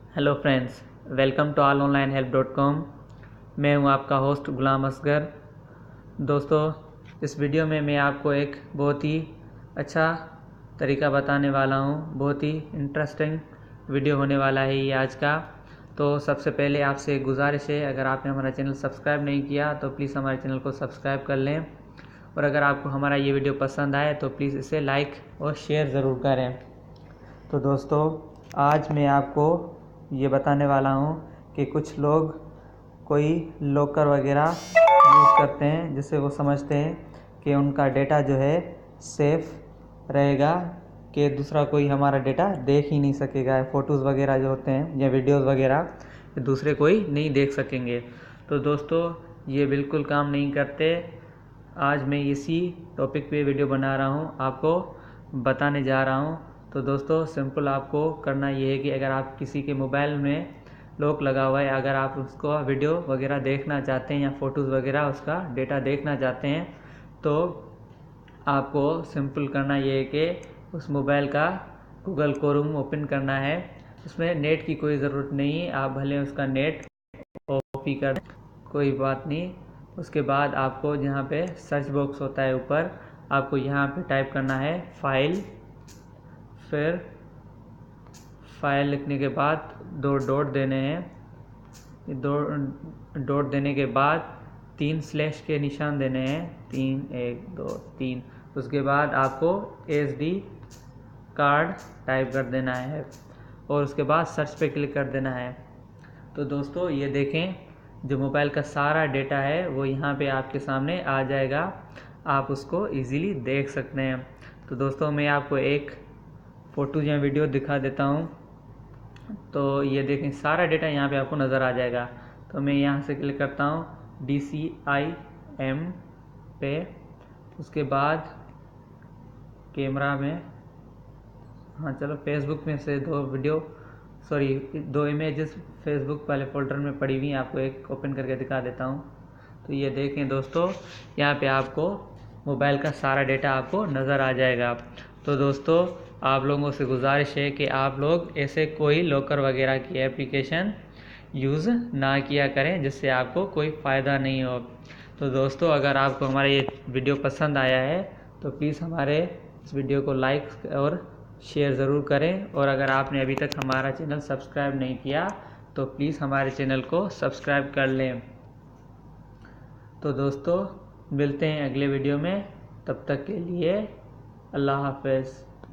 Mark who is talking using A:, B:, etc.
A: Hello friends, welcome to allonlinehelp.com। मैं हूं आपका होस्ट गुलाम असगर। दोस्तों, इस वीडियो में मैं आपको एक बहुत ही अच्छा तरीका बताने वाला हूं। बहुत ही इंटरेस्टिंग वीडियो होने वाला है ये आज का। तो सबसे पहले आपसे एक गुजारिश है, अगर आपने हमारा चैनल सब्सक्राइब नहीं किया तो प्लीज़ हमारे चैनल को सब्सक्राइब कर लें, और अगर आपको हमारा ये वीडियो पसंद आए तो प्लीज़ इसे लाइक और शेयर ज़रूर करें। तो दोस्तों, आज मैं आपको ये बताने वाला हूँ कि कुछ लोग कोई लॉकर वगैरह यूज़ करते हैं जिससे वो समझते हैं कि उनका डेटा जो है सेफ़ रहेगा, कि दूसरा कोई हमारा डेटा देख ही नहीं सकेगा। फ़ोटोज़ वगैरह जो होते हैं या वीडियोज़ वगैरह दूसरे कोई नहीं देख सकेंगे। तो दोस्तों, ये बिल्कुल काम नहीं करते। आज मैं इसी टॉपिक पे वीडियो बना रहा हूँ, आपको बताने जा रहा हूँ। तो दोस्तों, सिंपल आपको करना ये है कि अगर आप किसी के मोबाइल में लॉक लगा हुआ है, अगर आप उसको वीडियो वगैरह देखना चाहते हैं या फ़ोटोज़ वगैरह उसका डेटा देखना चाहते हैं, तो आपको सिंपल करना ये है कि उस मोबाइल का गूगल क्रोम ओपन करना है। उसमें नेट की कोई ज़रूरत नहीं है, आप भले उसका नेट ऑफ ही कर दें, कोई बात नहीं। उसके बाद आपको जहाँ पे सर्च बॉक्स होता है ऊपर, आपको यहाँ पे टाइप करना है फाइल। फिर फाइल लिखने के बाद 2 डॉट देने हैं। 2 डॉट देने के बाद 3 स्लैश के निशान देने हैं, 3 1 2 3। उसके बाद आपको SD कार्ड टाइप कर देना है और उसके बाद सर्च पे क्लिक कर देना है। तो दोस्तों, ये देखें, जो मोबाइल का सारा डेटा है वो यहाँ पे आपके सामने आ जाएगा, आप उसको इजीली देख सकते हैं। तो दोस्तों, मैं आपको एक फ़ोटो या वीडियो दिखा देता हूँ। तो ये देखें, सारा डेटा यहाँ पे आपको नज़र आ जाएगा। तो मैं यहाँ से क्लिक करता हूँ DCIM पे। उसके बाद कैमरा में, हाँ चलो, फेसबुक में से 2 इमेजेस फेसबुक वाले फ़ोल्डर में पड़ी हुई हैं, आपको एक ओपन करके दिखा देता हूँ। तो ये देखें दोस्तों, यहाँ पे आपको मोबाइल का सारा डेटा आपको नज़र आ जाएगा। तो दोस्तों, आप लोगों से गुजारिश है कि आप लोग ऐसे कोई लॉकर वगैरह की एप्लीकेशन यूज़ ना किया करें जिससे आपको कोई फ़ायदा नहीं हो। तो दोस्तों, अगर आपको हमारा ये वीडियो पसंद आया है तो प्लीज़ हमारे इस वीडियो को लाइक और शेयर ज़रूर करें, और अगर आपने अभी तक हमारा चैनल सब्सक्राइब नहीं किया तो प्लीज़ हमारे चैनल को सब्सक्राइब कर लें। तो दोस्तों, मिलते हैं अगले वीडियो में, तब तक के लिए अल्लाह हाफ़िज़।